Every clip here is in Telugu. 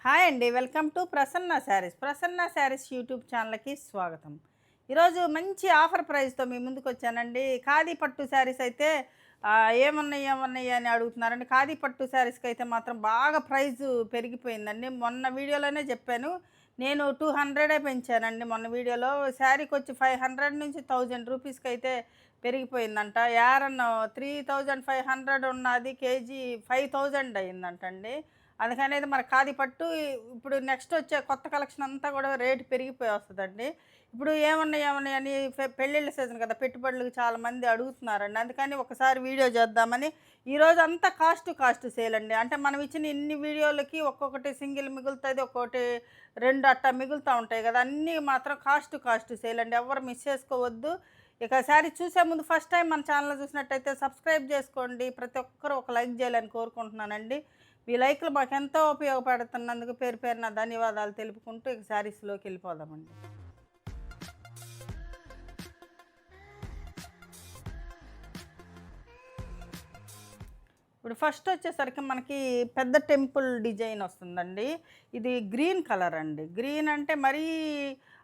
హాయ్ అండి. Welcome to Prasanna saris. Prasanna saris YouTube ఛానల్‌కి స్వాగతం. ఈరోజు మంచి ఆఫర్ ప్రైస్‌తో మీ ముందుకొచ్చానండి. ఖాదీ పట్టు శారీస్ అయితే ఏమున్నాయి అని అడుగుతున్నారండి. ఖాదీ పట్టు శారీస్‌కైతే మాత్రం బాగా ప్రైజు పెరిగిపోయిందండి. మొన్న వీడియోలోనే చెప్పాను. నేను 200 పెంచానండి మొన్న వీడియోలో. శారీకొచ్చి 500 నుంచి 1000 రూపీస్‌కైతే పెరిగిపోయిందంట. యారన్ 3500 ఉన్నది కేజీ 5000 అయిందంటండి. అందుకనేది మన ఖాదీ పట్టు ఇప్పుడు నెక్స్ట్ వచ్చే కొత్త కలెక్షన్ అంతా కూడా రేటు పెరిగిపోయి వస్తదండి. ఇప్పుడు ఏమున్నాయి అని పెళ్ళిళ్ళ సీజన్ కదా! పెట్టుబడులకు చాలామంది అడుగుతున్నారండి. అందుకని ఒకసారి వీడియో చేద్దామని ఈరోజు అంతా కాస్ట్ టు కాస్ట్ సేల్ అండి. అంటే మనం ఇచ్చిన ఇన్ని వీడియోలకి ఒక్కొక్కటి సింగిల్ మిగులుతది. ఒక్కోటి 2 అట్టా మిగులుతా ఉంటాయి కదా! అన్నీ మాత్రం కాస్ట్ టు కాస్ట్ సేల్ అండి. ఎవ్వరు మిస్ చేసుకోవద్దు. ఇక శారీ చూసే ముందు ఫస్ట్ టైం మన ఛానల్ చూసినట్టయితే సబ్స్క్రైబ్ చేసుకోండి. ప్రతి ఒక్కరు ఒక లైక్ చేయాలని కోరుకుంటున్నానండి. మీ లైక్‌లు మాకెంతో ఉపయోగపడుతున్నందుకు పేరు పేరున ధన్యవాదాలు తెలుపుకుంటూ ఇక శారీస్‌లోకి వెళ్ళిపోదామండి. ఇప్పుడు ఫస్ట్ వచ్చేసరికి మనకి పెద్ద టెంపుల్ డిజైన్ వస్తుందండి. ఇది గ్రీన్ కలర్ అండి. గ్రీన్ అంటే మరీ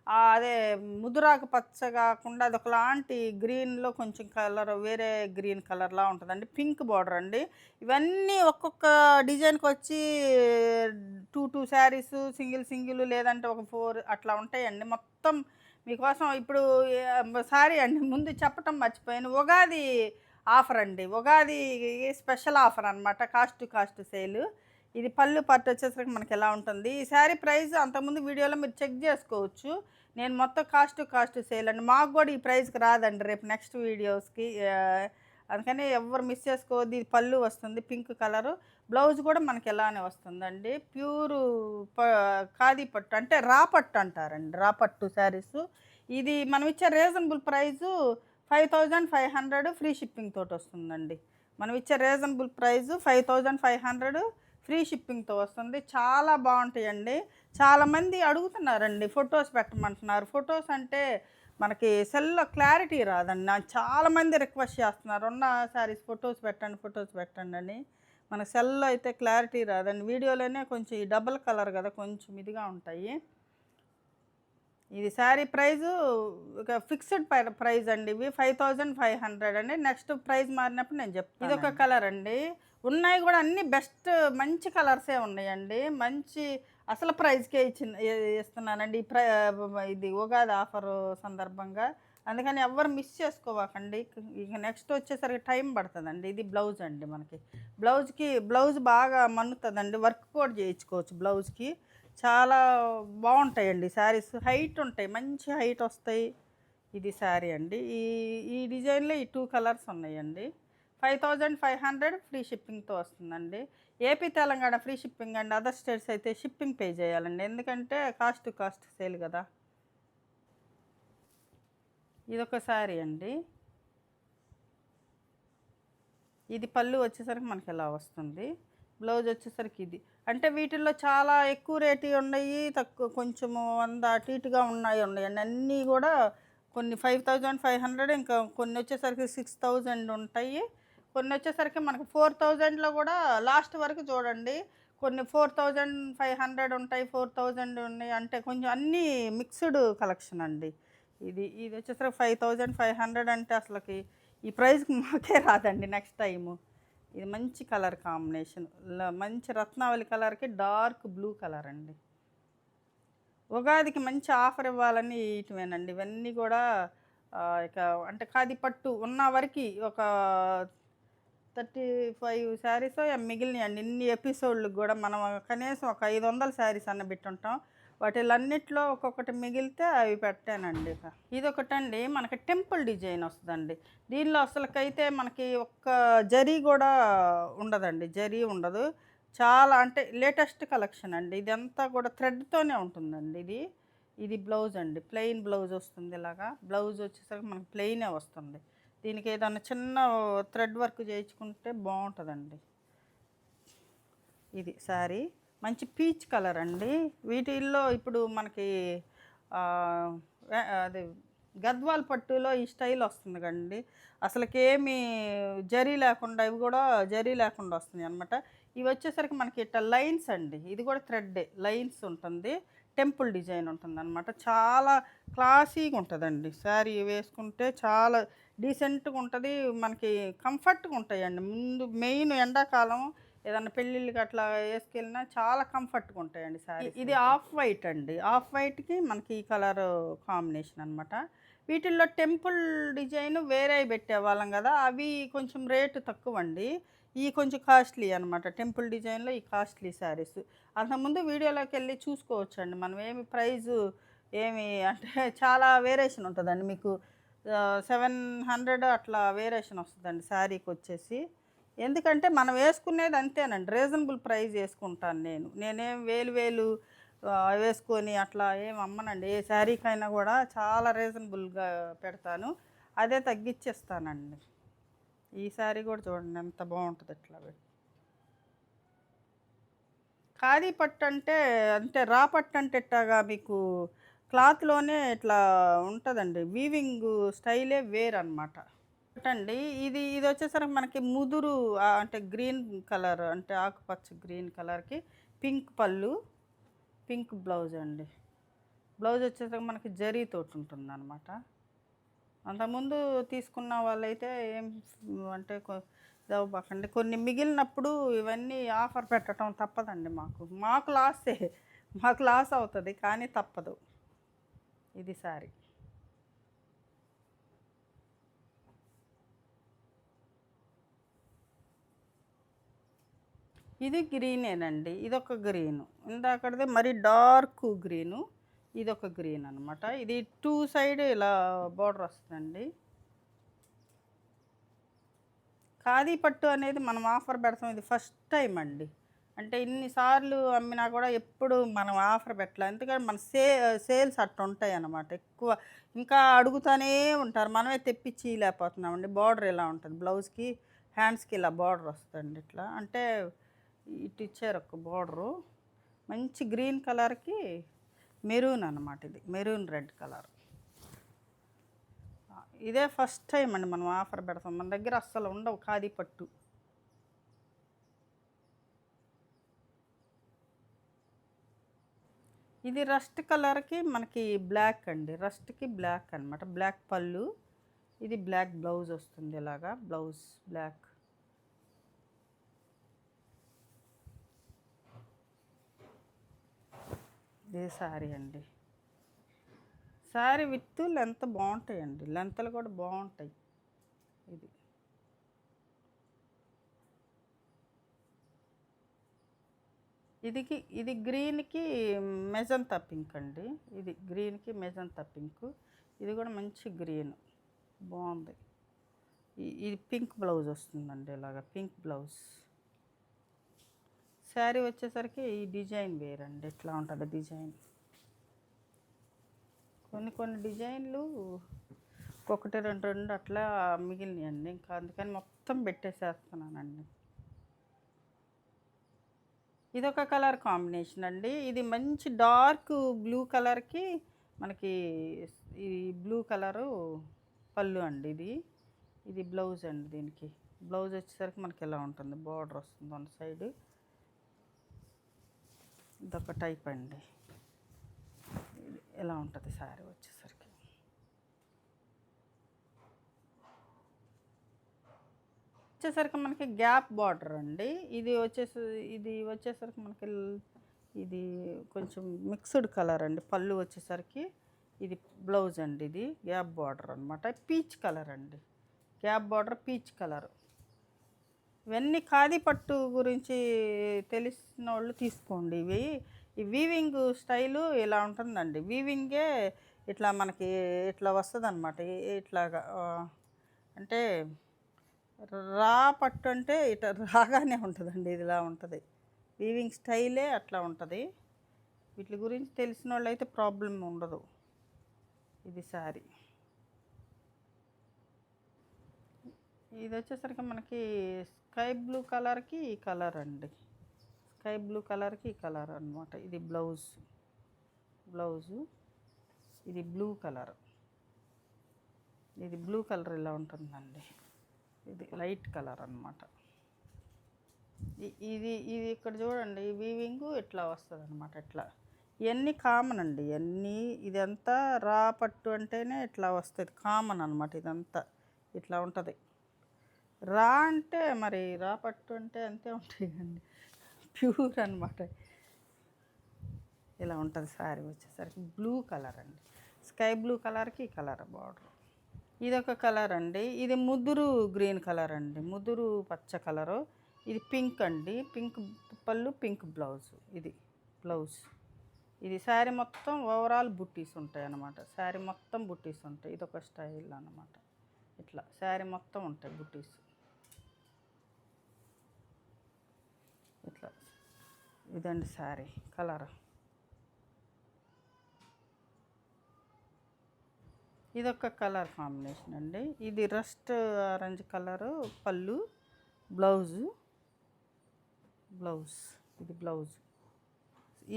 అదే ముదురాకు పచ్చ కాకుండా అదొకలాంటి గ్రీన్‌లో కొంచెం కలర్ వేరే గ్రీన్ కలర్‌లా ఉంటదండి. పింక్ బోర్డర్ అండి. ఇవన్నీ ఒక్కొక్క డిజైన్‌కొచ్చి 2 శారీసు సింగిల్ లేదంటే ఒక 4 అట్లా ఉంటాయండి. మొత్తం మీకోసం ఇప్పుడు సారీ అండి ముందు చెప్పటం మర్చిపోయాను. ఉగాది ఆఫర్ అండి. ఉగాది స్పెషల్ ఆఫర్ అనమాట. కాస్ట్ టు కాస్ట్ సేలు. ఇది పళ్ళు పార్ట్ వచ్చేసరికి మనకి ఎలా ఉంటుంది. ఈ శారీ ప్రైస్ అంతకుముందు వీడియోలో మీరు చెక్ చేసుకోవచ్చు. నేను మొత్తం కాస్ట్ టు కాస్ట్ సేల్ అండి. మాకు కూడా ఈ ప్రైస్‌కి రాదండి రేపు నెక్స్ట్ వీడియోస్‌కి. అందుకని ఎవ్వరు మిస్ చేసుకోవద్దు. ఇది పళ్ళు వస్తుంది పింక్ కలరు. బ్లౌజ్ కూడా మనకి ఇలానే వస్తుందండి. ప్యూరు ప ఖాదీ పట్టు అంటే రా పట్టు అంటారండి. రా పట్టు శారీసు. ఇది మనం ఇచ్చే రీజనబుల్ ప్రైజు 5500 ఫ్రీ షిప్పింగ్ తోటి వస్తుందండి. మనం ఇచ్చే రీజనబుల్ ప్రైజు 5500 ఫ్రీ షిప్పింగ్‌తో వస్తుంది. చాలా బావుంటాయండి. చాలామంది అడుగుతున్నారండి ఫోటోస్ పెట్టమంటున్నారు. ఫోటోస్ అంటే మనకి సెల్‌లో క్లారిటీ రాదండి. నాకు చాలామంది రిక్వెస్ట్ చేస్తున్నారు. ఉన్న శారీస్ ఫోటోస్ పెట్టండి అని. మన సెల్‌లో అయితే క్లారిటీ రాదండి. వీడియోలోనే కొంచెం ఈ డబుల్ కలర్ కదా! కొంచెం ఇదిగా ఉంటాయి. ఇది శారీ ప్రైజు ఇక ఫిక్స్డ్ ప్రైజ్ అండి. ఇవి 5500 అండి. నెక్స్ట్ ప్రైజ్ మారినప్పుడు నేను చెప్తాను. ఇదొక కలర్ అండి. ఉన్నాయి కూడా అన్నీ బెస్ట్ మంచి కలర్సే ఉన్నాయండి. మంచి అసలు ప్రైజ్‌కే ఇస్తున్నానండి. ఇది ఉగాది ఆఫరు సందర్భంగా. అందుకని ఎవ్వరు మిస్ చేసుకోవాకండి. ఇక నెక్స్ట్ వచ్చేసరికి టైం పడుతుందండి. ఇది బ్లౌజ్ అండి మనకి. బ్లౌజ్ బాగా మన్నుతుందండి. వర్క్ కూడా చేయించుకోవచ్చు బ్లౌజ్‌కి. చాలా బాగుంటాయండి శారీస్. హైట్ ఉంటాయి. మంచి హైట్ వస్తాయి. ఇది శారీ అండి. ఈ ఈ డిజైన్‌లో ఈ 2 కలర్స్ ఉన్నాయండి. 5500 ఫ్రీ షిప్పింగ్‌తో వస్తుందండి. ఏపీ, తెలంగాణ ఫ్రీ షిప్పింగ్ అండి. అదర్ స్టేట్స్ అయితే షిప్పింగ్ పే చేయాలండి. ఎందుకంటే కాస్ట్ టు కాస్ట్ సేల్ కదా! ఇదొక శారీ అండి. ఇది పళ్ళు వచ్చేసరికి మనకి ఇలా వస్తుంది. బ్లౌజ్ వచ్చేసరికి ఇది. అంటే వీటిల్లో చాలా ఎక్కువ రేటువి ఉన్నాయి. తక్కువ కొంచెము 100 అటు ఇటుగా ఉన్నాయండి. అన్నీ కూడా కొన్ని 5500 ఇంకా కొన్ని వచ్చేసరికి 6000 ఉంటాయి. కొన్ని వచ్చేసరికి మనకు 4000లో కూడా లాస్ట్ వరకు చూడండి. కొన్ని 4500 ఉంటాయి. 4000 ఉన్నాయి. అంటే కొంచెం అన్నీ మిక్స్డ్ కలెక్షన్ అండి. ఇది వచ్చేసరికి 5500 అంటే అసలకి ఈ ప్రైస్‌కి మాకే రాదండి నెక్స్ట్ టైము. ఇది మంచి కలర్ కాంబినేషన్. మంచి రత్నావళి కలర్‌కి డార్క్ బ్లూ కలర్ అండి. ఉగాదికి మంచి ఆఫర్ ఇవ్వాలని ఇటువేనండి. ఇవన్నీ కూడా ఇక అంటే ఖాదీ పట్టు ఉన్న వరకి ఒక 35 శారీసో మిగిలినాయండి. ఇన్ని ఎపిసోడ్‌లకి కూడా మనం కనీసం ఒక 500 శారీస్ అన్న పెట్టుంటాం. వాటిలన్నిట్లో ఒక్కొక్కటి మిగిలితే అవి పెట్టానండి ఇక. ఇదొకటండి మనకి టెంపుల్ డిజైన్ వస్తుందండి. దీనిలో అసలుకైతే మనకి ఒక్క జరీ కూడా ఉండదండి. జరీ ఉండదు. చాలా అంటే లేటెస్ట్ కలెక్షన్ అండి. ఇదంతా కూడా థ్రెడ్‌తోనే ఉంటుందండి ఇది. ఇది బ్లౌజ్ అండి. ప్లెయిన్ బ్లౌజ్ వస్తుంది ఇలాగా. బ్లౌజ్ వచ్చేసరికి మనకి ప్లెయినే వస్తుంది. దీనికి ఏదన్నా చిన్న థ్రెడ్ వర్క్ చేయించుకుంటే బాగుంటుందండి. ఇది శారీ మంచి పీచ్ కలర్ అండి. వీటిల్లో ఇప్పుడు మనకి అది గద్వాల్ పట్టులో ఈ స్టైల్ వస్తుంది కండి. అసలుకేమీ జరీ లేకుండా ఇవి కూడా జరీ లేకుండా వస్తున్నాయి అనమాట. ఇవి వచ్చేసరికి మనకి ఇట్లా లైన్స్ అండి. ఇది కూడా థ్రెడ్డే లైన్స్ ఉంటుంది. టెంపుల్ డిజైన్ ఉంటుందన్నమాట. చాలా క్లాసీగా ఉంటుందండి. శారీ వేసుకుంటే చాలా డీసెంట్గా ఉంటుంది. మనకి కంఫర్ట్గా ఉంటాయండి. ముందు మెయిన్ ఎండాకాలం ఏదన్నా పెళ్ళిళ్ళకి అట్లా వేసుకెళ్ళినా చాలా కంఫర్ట్గా ఉంటాయండి శారీ. ఇది ఆఫ్ వైట్ అండి. ఆఫ్ వైట్కి మనకి ఈ కలర్ కాంబినేషన్ అనమాట. వీటిల్లో టెంపుల్ డిజైన్ వేరే పెట్టేవాళ్ళం కదా, అవి కొంచెం రేటు తక్కువ అండి. ఈ కొంచెం కాస్ట్లీ అనమాట. టెంపుల్ డిజైన్లో ఈ కాస్ట్లీ శారీస్ అంతకుముందు వీడియోలోకి వెళ్ళి చూసుకోవచ్చండి. మనం ఏమి ప్రైజు ఏమి అంటే చాలా వేరియేషన్ ఉంటుందండి. మీకు 700 అట్లా వేరియేషన్ వస్తుందండి శారీకి వచ్చేసి. ఎందుకంటే మనం వేసుకునేది అంతేనండి, రీజనబుల్ ప్రైస్ వేసుకుంటాను నేను. నేనేం వేలు వేలు వేసుకొని అట్లా ఏం అమ్మనండి. ఏ శారీకైనా కూడా చాలా రీజనబుల్గా పెడతాను, అదే తగ్గించేస్తానండి. ఈ శారీ కూడా చూడండి ఎంత బాగుంటుంది ఇట్లా ఖాదీ పట్టు అంటే అంటే రా పట్టు అంటే ఇట్లాగా మీకు క్లాత్లోనే ఇట్లా ఉంటుందండి. వీవింగ్ స్టైలే వేరనమాట. అండి ఇది ఇది వచ్చేసరికి మనకి ముదురు అంటే గ్రీన్ కలర్, అంటే ఆకుపచ్చ గ్రీన్ కలర్కి పింక్ పళ్ళు, పింక్ బ్లౌజ్ అండి. బ్లౌజ్ వచ్చేసరికి మనకి జరీతోటి ఉంటుంది అనమాట. అంతకుముందు తీసుకున్న వాళ్ళైతే ఏం అంటే ఇదవ్వకండి, కొన్ని మిగిలినప్పుడు ఇవన్నీ ఆఫర్ పెట్టడం తప్పదండి. మాకు లాసే, మాకు లాస్ అవుతుంది కానీ తప్పదు. ఇది సారీ. ఇది గ్రీనేనండి. ఇదొక గ్రీను, ఇందాకటిది మరీ డార్క్ గ్రీను, ఇదొక గ్రీన్ అనమాట. ఇది 2 సైడ్ ఇలా బార్డర్ వస్తుందండి. ఖాదీ పట్టు అనేది మనం ఆఫర్ పెడతాం, ఇది ఫస్ట్ టైం అండి. అంటే ఇన్నిసార్లు అమ్మినా కూడా ఎప్పుడు మనం ఆఫర్ పెట్టలే. ఎందుకంటే మన సేల్స్ అట్లా ఉంటాయి అన్నమాట ఎక్కువ. ఇంకా అడుగుతూనే ఉంటారు, మనమే తెప్పించి లేకపోతున్నామండి. బార్డర్ ఇలా ఉంటుంది, బ్లౌజ్కి హ్యాండ్స్కి ఇలా బార్డర్ వస్తుందండి. ఇట్లా అంటే ఇటు ఇచ్చారు ఒక బార్డరు, మంచి గ్రీన్ కలర్కి మెరూన్ అనమాట. ఇది మెరూన్ రెడ్ కలర్. ఇదే ఫస్ట్ టైం అండి మనం ఆఫర్ పెడతాం. మన దగ్గర అస్సలు ఉండవు ఖాదీ పట్టు. ఇది రస్ట్ కలర్కి మనకి బ్లాక్ అండి. రస్ట్కి బ్లాక్ అనమాట. బ్లాక్ పళ్ళు, ఇది బ్లాక్ బ్లౌజ్ వస్తుంది. ఇలాగా బ్లౌజ్ బ్లాక్. ఇదే శారీ అండి. శారీ విత్ లెంత్ బాగుంటాయండి, లెంత్లు కూడా బాగుంటాయి. ఇది ఇది గ్రీన్కి మెజంతా పింక్ అండి. ఇది గ్రీన్కి మెజంతా పింక్. ఇది కూడా మంచి గ్రీన్, బాగుంది. ఇది పింక్ బ్లౌజ్ వస్తుందండి. ఇలాగ పింక్ బ్లౌజ్. శారీ వచ్చేసరికి ఈ డిజైన్ వేరండి, ఇట్లా ఉంటుంది డిజైన్. కొన్ని డిజైన్లు ఒకటి రెండు అట్లా మిగిలినాయండి. ఇంకా అందుకని మొత్తం పెట్టేసేస్తున్నానండి. ఇదొక కలర్ కాంబినేషన్ అండి. ఇది మంచి డార్క్ బ్లూ కలర్కి మనకి ఈ బ్లూ కలరు పళ్ళు అండి. ఇది బ్లౌజ్ అండి. దీనికి బ్లౌజ్ వచ్చేసరికి మనకి ఇలా ఉంటుంది, బార్డర్ వస్తుంది వన్ సైడ్. ఇదొక టైప్ అండి. ఇలా ఉంటుంది శారీ వచ్చేసరికి. మనకి గ్యాప్ బార్డర్ అండి. ఇది వచ్చేసరికి మనకి ఇది కొంచెం మిక్స్డ్ కలర్ అండి. పళ్ళు వచ్చేసరికి ఇది బ్లౌజ్ అండి. ఇది గ్యాప్ బార్డర్ అనమాట. పీచ్ కలర్ అండి, గ్యాప్ బార్డర్ పీచ్ కలర్. ఇవన్నీ ఖాదీ పట్టు గురించి తెలిసిన వాళ్ళు తీసుకోండి. ఈ వీవింగ్ స్టైలు ఇలా ఉంటుందండి. వీవింగే ఇట్లా మనకి ఇట్లా వస్తుంది అనమాట. ఇట్లాగా అంటే రా పట్టు అంటే ఇట్లా రాగానే ఉంటుందండి. ఇది ఇలా ఉంటుంది, వీవింగ్ స్టైలే అట్లా ఉంటుంది. వీటి గురించి తెలిసిన వాళ్ళు అయితే ప్రాబ్లం ఉండదు. ఇది శారీ. ఇది వచ్చేసరికి మనకి స్కై బ్లూ కలర్కి ఈ కలర్ అండి. స్కై బ్లూ కలర్కి ఈ కలర్ అనమాట. ఇది బ్లౌజు. ఇది బ్లూ కలర్. ఇది బ్లూ కలర్ ఇలా ఉంటుందండి. ఇది లైట్ కలర్ అనమాట. ఇది ఇది ఇక్కడ చూడండి వీవింగ్ ఇట్లా వస్తుంది అనమాట. ఇట్లా ఇవన్నీ కామన్ అండి. ఇవన్నీ ఇదంతా రా పట్టు అంటేనే ఇట్లా వస్తుంది, కామన్ అనమాట. ఇదంతా ఇట్లా ఉంటుంది. రా అంటే మరి రా పట్టు అంటే అంతే ఉంటాయి అండి, ప్యూర్ అనమాట. ఇలా ఉంటుంది. శారీ వచ్చేసరికి బ్లూ కలర్ అండి, స్కై బ్లూ కలర్కి ఈ కలర్ బార్డర్. ఇదొక కలర్ అండి, ఇది ముదురు గ్రీన్ కలర్ అండి, ముదురు పచ్చ కలరు. ఇది పింక్ అండి, పింక్ పళ్ళు పింక్ బ్లౌజ్. ఇది బ్లౌజ్. ఇది శారీ మొత్తం ఓవరాల్ బుట్టీస్ ఉంటాయి అన్నమాట. శారీ మొత్తం బుట్టీస్ ఉంటాయి. ఇదొక స్టైల్ అన్నమాట. ఇట్లా శారీ మొత్తం ఉంటాయి బుట్టీస్. ఇట్లా ఇదండి శారీ కలర్. ఇదొక కలర్ కాంబినేషన్ అండి. ఇది రస్ట్ ఆరెంజ్ కలరు పళ్ళు, బ్లౌజు. బ్లౌజ్ ఇది బ్లౌజ్.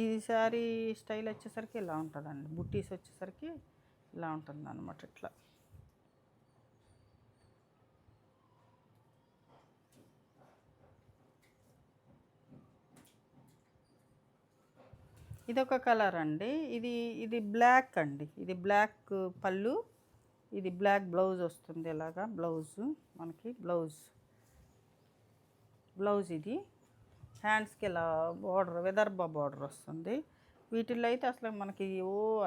ఈ శారీ స్టైల్ వచ్చేసరికి ఇలా ఉంటుందండి, బుట్టీస్ వచ్చేసరికి ఇలా ఉంటుంది అనమాట. ఇట్లా ఇదొక కలర్ అండి. ఇది ఇది బ్లాక్ అండి, ఇది బ్లాక్ పళ్ళు, ఇది బ్లాక్ బ్లౌజ్ వస్తుంది. ఇలాగా బ్లౌజు మనకి బ్లౌజ్. బ్లౌజ్ ఇది హ్యాండ్స్కి ఇలా బార్డర్ విదర్భ బార్డర్ వస్తుంది. వీటిల్లో అయితే అసలు మనకి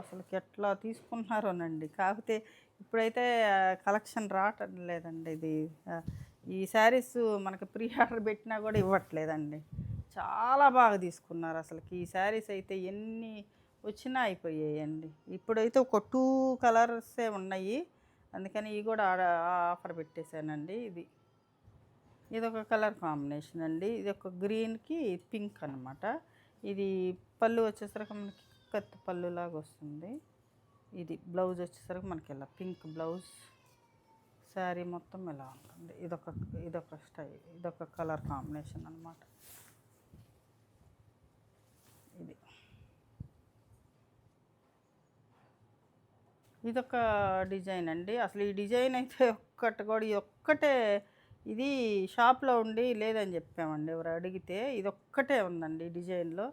అసలుకి ఎట్లా తీసుకుంటున్నారోనండి. కాకపోతే ఇప్పుడైతే కలెక్షన్ రావటం లేదండి. ఇది ఈ శారీస్ మనకి ప్రీ ఆర్డర్ పెట్టినా కూడా ఇవ్వట్లేదండి. చాలా బాగా తీసుకున్నారు అసలుకి. ఈ శారీస్ అయితే ఎన్ని వచ్చినా అయిపోయాయండి. ఇప్పుడైతే ఒక 2 కలర్సే ఉన్నాయి, అందుకని ఇవి కూడా ఆఫర్ పెట్టేశానండి. ఇదొక కలర్ కాంబినేషన్ అండి. ఇది ఒక గ్రీన్కి పింక్ అనమాట. ఇది పళ్ళు వచ్చేసరికి మనకి కత్తి పళ్ళులాగా వస్తుంది. ఇది బ్లౌజ్ వచ్చేసరికి మనకి ఇలా పింక్ బ్లౌజ్. శారీ మొత్తం ఇలా ఉంటుంది. ఇదొక స్టైల్, ఇదొక కలర్ కాంబినేషన్ అనమాట. ఇదొక డిజైన్ అండి. అసలు ఈ డిజైన్ అయితే ఒక్కటే ఇది షాప్లో ఉండి లేదని చెప్పామండి. ఎవరు అడిగితే ఇదొక్కటే ఉందండి డిజైన్లో.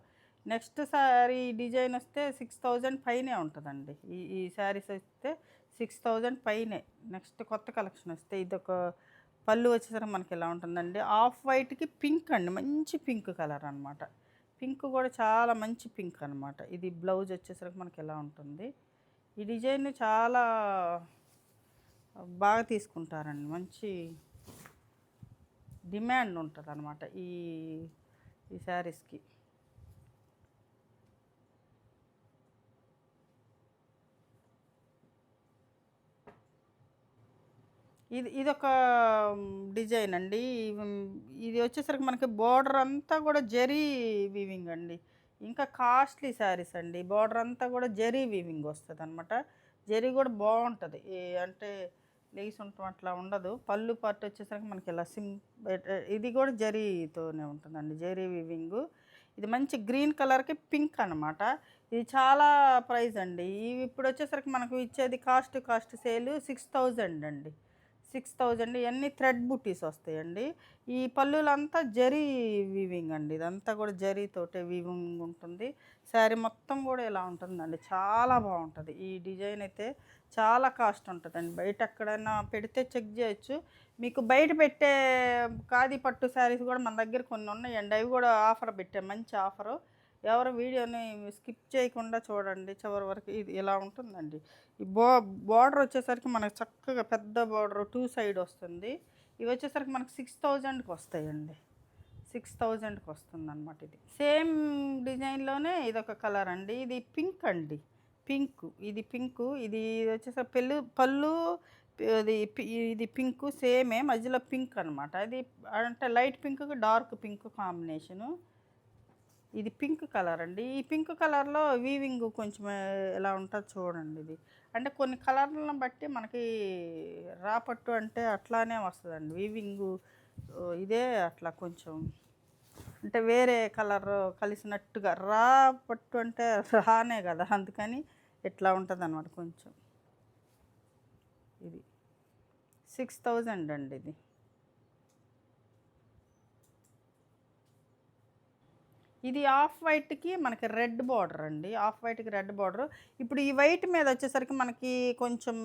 నెక్స్ట్ సారీ డిజైన్ వస్తే 6000 పైనే ఉంటుందండి. ఈ శారీస్ వస్తే 6000 పైనే. నెక్స్ట్ కొత్త కలెక్షన్ వస్తే ఇదొక పళ్ళు వచ్చేసరికి మనకి ఇలా ఉంటుందండి. ఆఫ్ వైట్కి పింక్ అండి, మంచి పింక్ కలర్ అనమాట. పింక్ కూడా చాలా మంచి పింక్ అనమాట. ఇది బ్లౌజ్ వచ్చేసరికి మనకి ఇలా ఉంటుంది. ఈ డిజైన్ చాలా బాగా తీసుకుంటారండి, మంచి డిమాండ్ ఉంటుంది అనమాట ఈ శారీస్కి. ఇదొక డిజైన్ అండి. ఇది వచ్చేసరికి మనకి బార్డర్ అంతా కూడా జరీ వీవింగ్ అండి. ఇంకా కాస్ట్లీ శారీస్ అండి. బార్డర్ అంతా కూడా జరీ వీవింగ్ వస్తుంది అనమాట. జరీ కూడా బాగుంటుంది, అంటే లేస్ ఉండటం అట్లా ఉండదు. పళ్ళు పార్ట్ వచ్చేసరికి మనకి ఇలా ఇది కూడా జరీతోనే ఉంటుందండి, జరీ వీవింగ్. ఇది మంచి గ్రీన్ కలర్కి పింక్ అనమాట. ఇది చాలా ప్రైస్ అండి. ఇవి ఇప్పుడు వచ్చేసరికి మనకు ఇచ్చేది కాస్ట్ సేల్ 6000 అండి. 6000. ఇవన్నీ థ్రెడ్ బుట్టీస్ వస్తాయండి. ఈ పళ్ళులంతా జరీ వీవింగ్ అండి. ఇదంతా కూడా జరీతోటే వీవింగ్ ఉంటుంది. శారీ మొత్తం కూడా ఇలా ఉంటుందండి, చాలా బాగుంటుంది. ఈ డిజైన్ అయితే చాలా కాస్ట్ ఉంటుందండి. బయట ఎక్కడైనా పెడితే చెక్ చేయొచ్చు. మీకు బయట పెట్టే ఖాదీ పట్టు శారీస్ కూడా మన దగ్గర కొన్ని ఉన్నాయండి. అవి కూడా ఆఫర్ పెట్టాం, మంచి ఆఫరు. ఎవరు వీడియోని స్కిప్ చేయకుండా చూడండి చివరి వరకు. ఇది ఇలా ఉంటుందండి. ఈ బార్డర్ వచ్చేసరికి మనకు చక్కగా పెద్ద బార్డర్ 2 సైడ్ వస్తుంది. ఇవి వచ్చేసరికి మనకు 6000కి వస్తాయండి. 6000కి వస్తుంది అనమాట. ఇది సేమ్ డిజైన్లోనే ఇదొక కలర్ అండి. ఇది పింక్ అండి, పింక్. ఇది పింక్. ఇది వచ్చేసరికి పళ్ళు ఇది పింక్ సేమే, మధ్యలో పింక్ అనమాట. అది అంటే లైట్ పింక్కి డార్క్ పింక్ కాంబినేషను. ఇది పింక్ కలర్ అండి. ఈ పింక్ కలర్లో వీవింగ్ కొంచెం ఎలా ఉంటుంది చూడండి. ఇది అంటే కొన్ని కలర్లను బట్టి మనకి రాపట్టు అంటే అట్లానే వస్తుందండి వీవింగ్. ఇదే అట్లా కొంచెం అంటే వేరే కలర్ కలిసినట్టుగా. రాపట్టు అంటే రానే కదా, అందుకని ఇట్లా ఉంటుంది అనమాట కొంచెం. ఇది 6000 అండి. ఇది ఇది ఆఫ్ వైట్‌కి మనకి రెడ్ బార్డర్ అండి. ఆఫ్ వైట్‌కి రెడ్ బార్డర్. ఇప్పుడు ఈ వైట్ మీద వచ్చేసరికి మనకి కొంచెం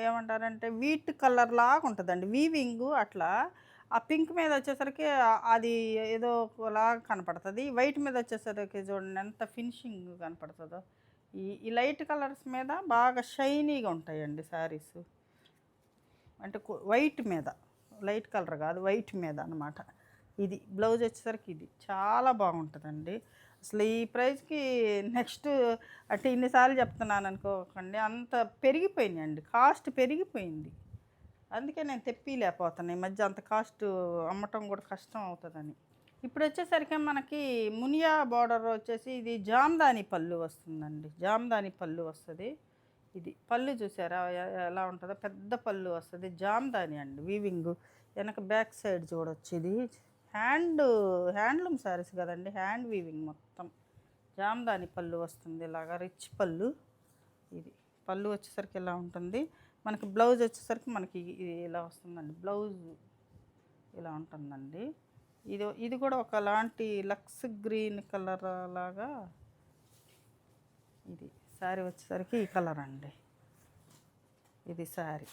ఏమంటారంటే వీట్ కలర్ లాగా ఉంటదండి. వీవింగు అట్లా. ఆ పింక్ మీద వచ్చేసరికి అది ఏదో ఒకలాగా కనపడతది. వైట్ మీద వచ్చేసరికి చూడండి ఎంత ఫినిషింగ్ కనపడతదో. ఈ లైట్ కలర్స్ మీద బాగా షైనీగా ఉంటాయండి శారీసు. అంటే వైట్ మీద లైట్ కలర్ కాదు, వైట్ మీద అనమాట. ఇది బ్లౌజ్ వచ్చేసరికి ఇది చాలా బాగుంటుందండి. అసలు ఈ ప్రైస్కి నెక్స్ట్ అంటే ఇన్నిసార్లు చెప్తున్నాను అనుకోకండి, అంత పెరిగిపోయినాయండి, కాస్ట్ పెరిగిపోయింది. అందుకే నేను తెప్పిలేకపోతాను ఈ మధ్య, అంత కాస్ట్ అమ్మటం కూడా కష్టం అవుతుందని. ఇప్పుడు వచ్చేసరికి మనకి మునియా బార్డర్ వచ్చేసి ఇది జామ్దాని పళ్ళు వస్తుందండి. జామ్దాని పళ్ళు వస్తుంది. ఇది పళ్ళు చూసారా ఎలా ఉంటుందో, పెద్ద పళ్ళు వస్తుంది. జామ్దాని అండి వీవింగ్. వెనక బ్యాక్ సైడ్ చూడొచ్చు. ఇది హ్యాండ్లూమ్ శారీస్ కదండి, హ్యాండ్ వీవింగ్ మొత్తం. జామ్దాని పళ్ళు వస్తుంది, ఇలాగా రిచ్ పళ్ళు. ఇది పళ్ళు వచ్చేసరికి ఇలా ఉంటుంది. మనకి బ్లౌజ్ వచ్చేసరికి మనకి ఇది ఇలా వస్తుందండి. బ్లౌజ్ ఇలా ఉంటుందండి. ఇది కూడా ఒకలాంటి లక్స్ గ్రీన్ కలర్ లాగా. ఇది శారీ వచ్చేసరికి ఈ కలర్ అండి. ఇది శారీ.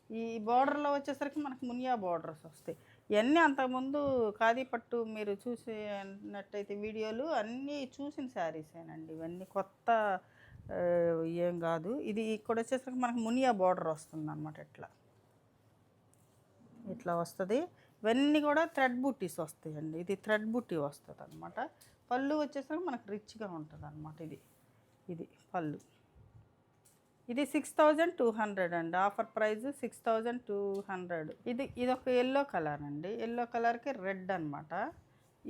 ఈ బార్డర్లో వచ్చేసరికి మనకు మునియా బార్డర్స్ వస్తాయి. ఇవన్నీ అంతకుముందు ఖాదీ పట్టు మీరు చూసినట్టయితే వీడియోలు అన్నీ చూసిన శారీసేనండి. ఇవన్నీ కొత్త ఏం కాదు. ఇది ఇక్కడ వచ్చేసరికి మనకు మునియా బార్డర్ వస్తుంది అన్నమాట. ఇట్లా వస్తుంది. ఇవన్నీ కూడా థ్రెడ్ బూటీస్ వస్తాయండి. ఇది థ్రెడ్ బూటీ వస్తుంది అనమాట. పళ్ళు వచ్చేసరికి మనకు రిచ్గా ఉంటుంది అనమాట. ఇది పళ్ళు. ఇది 6200 అండి. Offer price 6200. ఇది ఒక ఎల్లో కలర్ అండి. ఎల్లో కలర్కి రెడ్ అనమాట.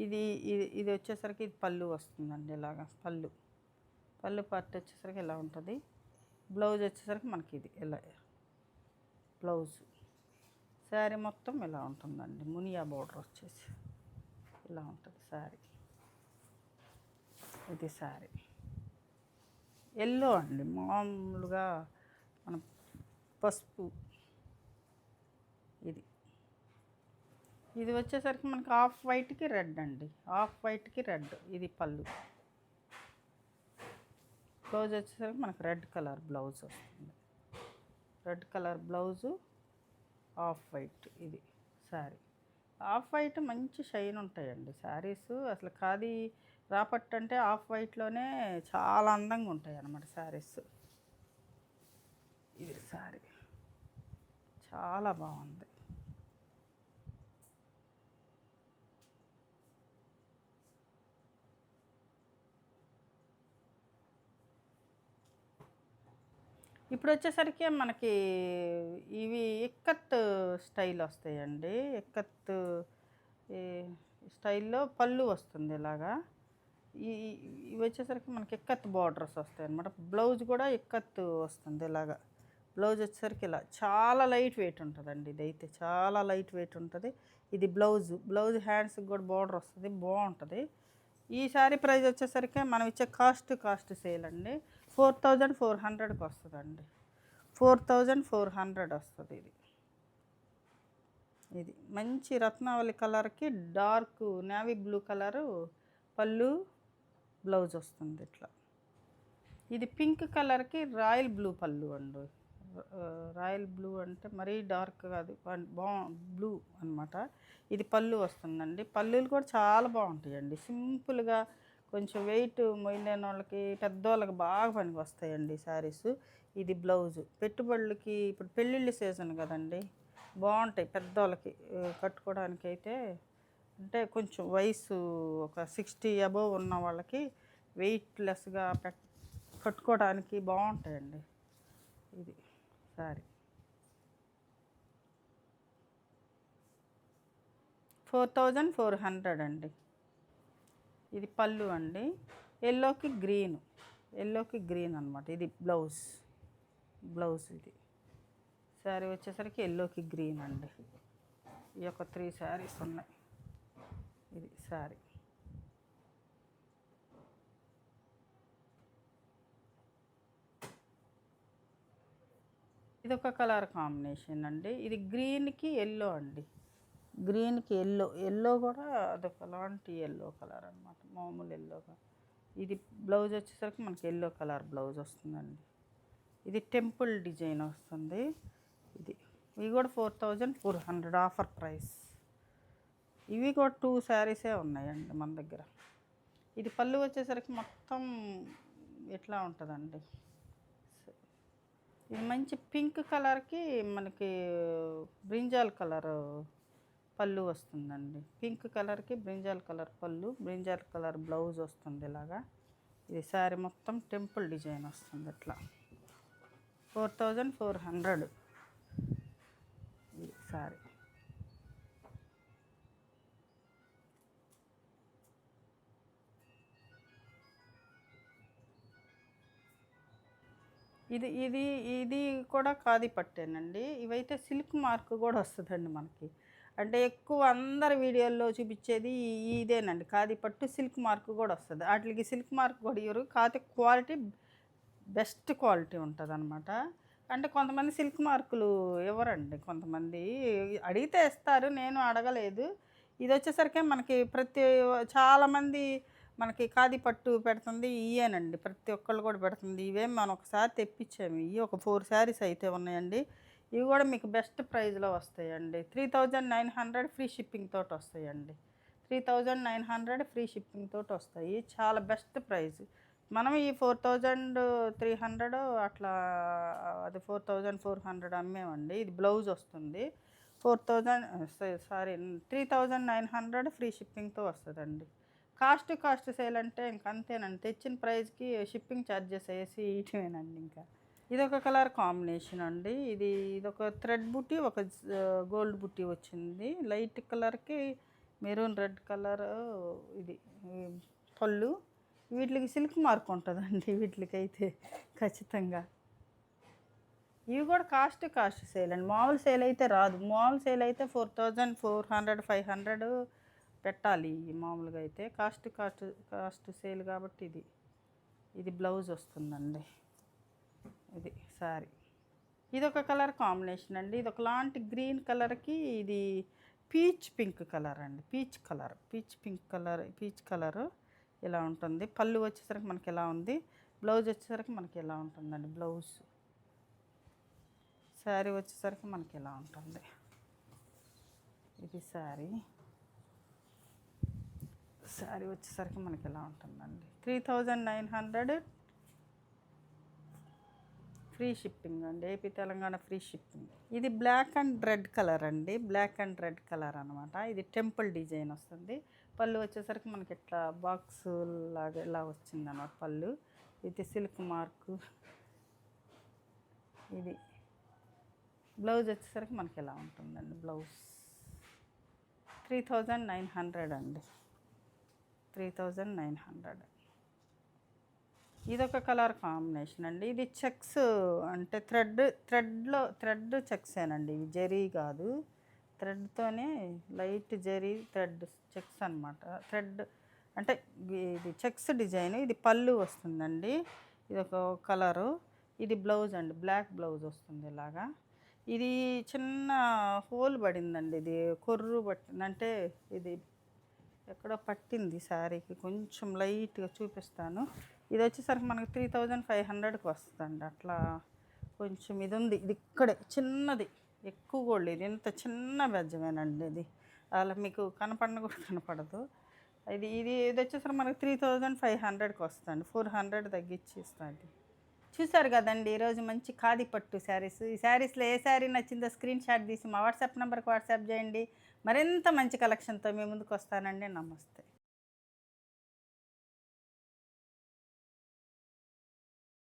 ఇది ఇది వచ్చేసరికి ఇది పళ్ళు వస్తుందండి. ఇలాగా పళ్ళు పార్ట్ వచ్చేసరికి ఇలా ఉంటుంది. బ్లౌజ్ వచ్చేసరికి మనకి ఇది ఇలా బ్లౌజ్. శారీ మొత్తం ఇలా ఉంటుందండి. మునియా బోర్డర్ వచ్చేసి ఇలా ఉంటుంది శారీ. ఇది శారీ ఎల్లో అండి, మామూలుగా మనం పసుపు. ఇది వచ్చేసరికి మనకి ఆఫ్ వైట్కి రెడ్ అండి. ఆఫ్ వైట్కి రెడ్. ఇది పళ్ళు. బ్లౌజ్ వచ్చేసరికి మనకు రెడ్ కలర్ బ్లౌజ్ వస్తుంది. Red colour blouse, off white. ఇది శారీ. ఆఫ్ వైట్ మంచి షైన్ ఉంటాయండి శారీస్. అసలు ఖాదీ రాపట్టు అంటే ఆఫ్ వైట్లోనే చాలా అందంగా ఉంటాయి అన్నమాట శారీస్. ఇది శారీ చాలా బాగుంది. ఇప్పుడు వచ్చేసరికి మనకి ఇవి ఇక్కత్ స్టైల్ వస్తాయండి. ఇక్కత్ స్టైల్లో పళ్ళు వస్తుంది ఇలాగా. ఇవి వచ్చేసరికి మనకి ఇక్కత్ బార్డర్స్ వస్తాయి అన్నమాట. బ్లౌజ్ కూడా ఇక్కత్ వస్తుంది ఇలాగా. బ్లౌజ్ వచ్చేసరికి ఇలా చాలా లైట్ వెయిట్ ఉంటుందండి. ఇదైతే చాలా లైట్ వెయిట్ ఉంటుంది. ఇది బ్లౌజ్ హ్యాండ్స్కి కూడా బార్డర్ వస్తుంది, బాగుంటుంది. ఈ శారీ ప్రైస్ వచ్చేసరికి మనం ఇచ్చే కాస్ట్ సేల్ అండి. 4400కి వస్తుందండి. 4400 వస్తుంది. ఇది మంచి రత్నావళి కలర్కి డార్క్ నేవీ బ్లూ కలరు పళ్ళు, బ్లౌజ్ వస్తుంది ఇట్లా. ఇది పింక్ కలర్కి రాయల్ బ్లూ పళ్ళు అండి. రాయల్ బ్లూ అంటే మరీ డార్క్ కాదు, బ్లూ అనమాట. ఇది పళ్ళు వస్తుందండి. పళ్ళులు కూడా చాలా బాగుంటాయండి. సింపుల్గా కొంచెం వెయిట్ మొయ్యలేని వాళ్ళకి, పెద్దవాళ్ళకి బాగా పనికి వస్తాయండి శారీస్. ఇది బ్లౌజు. పెట్టుబడులకి ఇప్పుడు పెళ్ళిళ్ళ సీజన్ కదండి, బాగుంటాయి పెద్దవాళ్ళకి కట్టుకోవడానికి. అయితే అంటే కొంచెం వయసు ఒక 60 అబోవ్ ఉన్న వాళ్ళకి వెయిట్లెస్గా కట్టుకోవడానికి బాగుంటాయండి. ఇది సారీ 4400 అండి. ఇది పళ్ళు అండి. ఎల్లోకి గ్రీన్ అనమాట. ఇది బ్లౌజ్ ఇది. శారీ వచ్చేసరికి ఎల్లోకి గ్రీన్ అండి. ఈ యొక్క 3 శారీస్ ఉన్నాయి. ఇది శారీ. ఇది ఒక కలర్ కాంబినేషన్ అండి. ఇది గ్రీన్కి ఎల్లో అండి. గ్రీన్కి ఎల్లో, ఎల్లో కూడా అదొకలాంటి ఎల్లో కలర్ అనమాట, మామూలు ఎల్లోగా. ఇది బ్లౌజ్ వచ్చేసరికి మనకి ఎల్లో కలర్ బ్లౌజ్ వస్తుందండి. ఇది టెంపుల్ డిజైన్ వస్తుంది. ఇవి కూడా 4400 ఆఫర్ ప్రైస్. ఇవి కూడా 2 శారీసే ఉన్నాయండి మన దగ్గర. ఇది పళ్ళు వచ్చేసరికి మొత్తం ఎట్లా ఉంటుందండి, ఇది మంచి పింక్ కలర్కి మనకి బ్రింజాల్ కలర్ పళ్ళు వస్తుందండి. పింక్ కలర్కి బ్రింజాల్ కలర్ పళ్ళు, బ్రింజాల్ కలర్ బ్లౌజ్ వస్తుంది ఇలాగా. ఇది శారీ మొత్తం టెంపుల్ డిజైన్ వస్తుంది ఇట్లా. 4400 ఇది శారీ. ఇది ఇది ఇది కూడా ఖాదీ పట్టేనండి. ఇవైతే సిల్క్ మార్క్ కూడా వస్తుందండి మనకి. అంటే ఎక్కువ అందరి వీడియోల్లో చూపించేది ఇదేనండి, ఖాదీ పట్టు సిల్క్ మార్క్ కూడా వస్తుంది. వాటికి సిల్క్ మార్క్ కూడా ఇవ్వరు, కాకపోతే క్వాలిటీ బెస్ట్ క్వాలిటీ ఉంటుంది అనమాట. అంటే కొంతమంది సిల్క్ మార్కులు ఇవ్వరండి, కొంతమంది అడిగితే ఇస్తారు, నేను అడగలేదు. ఇది వచ్చేసరికి మనకి చాలామంది మనకి ఖాదీ పట్టు పెడుతుంది ఇయేనండి, ప్రతి ఒక్కళ్ళు కూడా పెడుతుంది ఇవే. మనం ఒకసారి తెప్పించాము, ఇవి ఒక 4 శారీస్ అయితే ఉన్నాయండి. ఇవి కూడా మీకు బెస్ట్ ప్రైస్లో వస్తాయండి. 3900 ఫ్రీ షిప్పింగ్ తోటి వస్తాయండి. 3900 ఫ్రీ షిప్పింగ్ తోటి వస్తాయి, చాలా బెస్ట్ ప్రైస్. మనం ఈ 4300 అట్లా, అది 4400 అమ్మేమండి. ఇది బ్లౌజ్ వస్తుంది. 3900 ఫ్రీ షిప్పింగ్తో వస్తుందండి. కాస్ట్ సేల్ అంటే ఇంకంతేనండి, తెచ్చిన ప్రైస్కి షిప్పింగ్ ఛార్జెస్ వేసి ఇయటమేనండి ఇంకా. ఇదొక కలర్ కాంబినేషన్ అండి. ఇదొక థ్రెడ్ బుట్టి, ఒక గోల్డ్ బుట్టి వచ్చింది. లైట్ కలర్కి మెరూన్ రెడ్ కలర్ ఇది పళ్ళు. వీటికి సిల్క్ మార్క్ ఉంటుందండి వీటికైతే ఖచ్చితంగా. ఇవి కూడా కాస్ట్ సేల్ అండి, మామూలు సేల్ అయితే రాదు. మామూలు సేల్ అయితే 4400 500 పెట్టాలి మామూలుగా అయితే. కాస్ట్ సేల్ కాబట్టి ఇది బ్లౌజ్ వస్తుందండి. ఇది సారీ. ఇదొక కలర్ కాంబినేషన్ అండి. ఇది ఒకలాంటి గ్రీన్ కలర్కి ఇది పీచ్ పింక్ కలర్ అండి, పీచ్ కలర్ ఇలా ఉంటుంది. పళ్ళు వచ్చేసరికి మనకి ఎలా ఉంది, బ్లౌజ్ వచ్చేసరికి మనకి ఎలా ఉంటుందండి. బ్లౌజ్ శారీ వచ్చేసరికి మనకి ఎలా ఉంటుంది. ఇది శారీ వచ్చేసరికి మనకి ఎలా ఉంటుందండి. 3900 ఫ్రీ షిప్పింగ్ అండి, ఏపీ తెలంగాణ ఫ్రీ షిప్పింగ్. ఇది బ్లాక్ అండ్ రెడ్ కలర్ అండి, బ్లాక్ అండ్ రెడ్ కలర్ అనమాట. ఇది టెంపుల్ డిజైన్ వస్తుంది. పళ్ళు వచ్చేసరికి మనకి ఇట్లా బాక్స్ లాగా ఇలా వచ్చింది అన్నమాట పళ్ళు. ఇది సిల్క్ మార్కు. ఇది బ్లౌజ్ వచ్చేసరికి మనకి ఎలా ఉంటుందండి. బ్లౌజ్ 3900 అండి, 3900. ఇదొక కలర్ కాంబినేషన్ అండి. ఇది చెక్స్ అంటే థ్రెడ్ చెక్సేనండి, ఇవి జరీ కాదు, థ్రెడ్తోనే లైట్ జరీ థ్రెడ్ చెక్స్ అనమాట. థ్రెడ్ అంటే ఇది చెక్స్ డిజైన్. ఇది పళ్ళు వస్తుందండి, ఇది ఒక కలరు. ఇది బ్లౌజ్ అండి, బ్లాక్ బ్లౌజ్ వస్తుంది ఇలాగా. ఇది చిన్న హోల్ పడిందండి, ఇది కొర్రు పట్టింది, అంటే ఇది ఎక్కడో పట్టింది శారీకి, కొంచెం లైట్గా చూపిస్తాను. ఇది వచ్చేసరికి మనకి 3500కి వస్తుందండి. అట్లా కొంచెం ఇది ఉంది, ఇది ఇక్కడే చిన్నది, ఎక్కువ కూడా ఇది ఇంత చిన్న బెజ్జమేనండి. ఇది అలా మీకు కనపడను కూడా కనపడదు. ఇది వచ్చేసరికి మనకి 3500కి వస్తుంది, 400 తగ్గించి ఇస్తుంది. చూసారు కదండి ఈరోజు మంచి ఖాదీ పట్టు శారీస్. ఈ శారీస్లో ఏ శారీ నచ్చిందో స్క్రీన్ షాట్ తీసి మా వాట్సాప్ నెంబర్కి వాట్సాప్ చేయండి. మరింత మంచి కలెక్షన్తో మీ ముందుకు వస్తానండి. నమస్తే.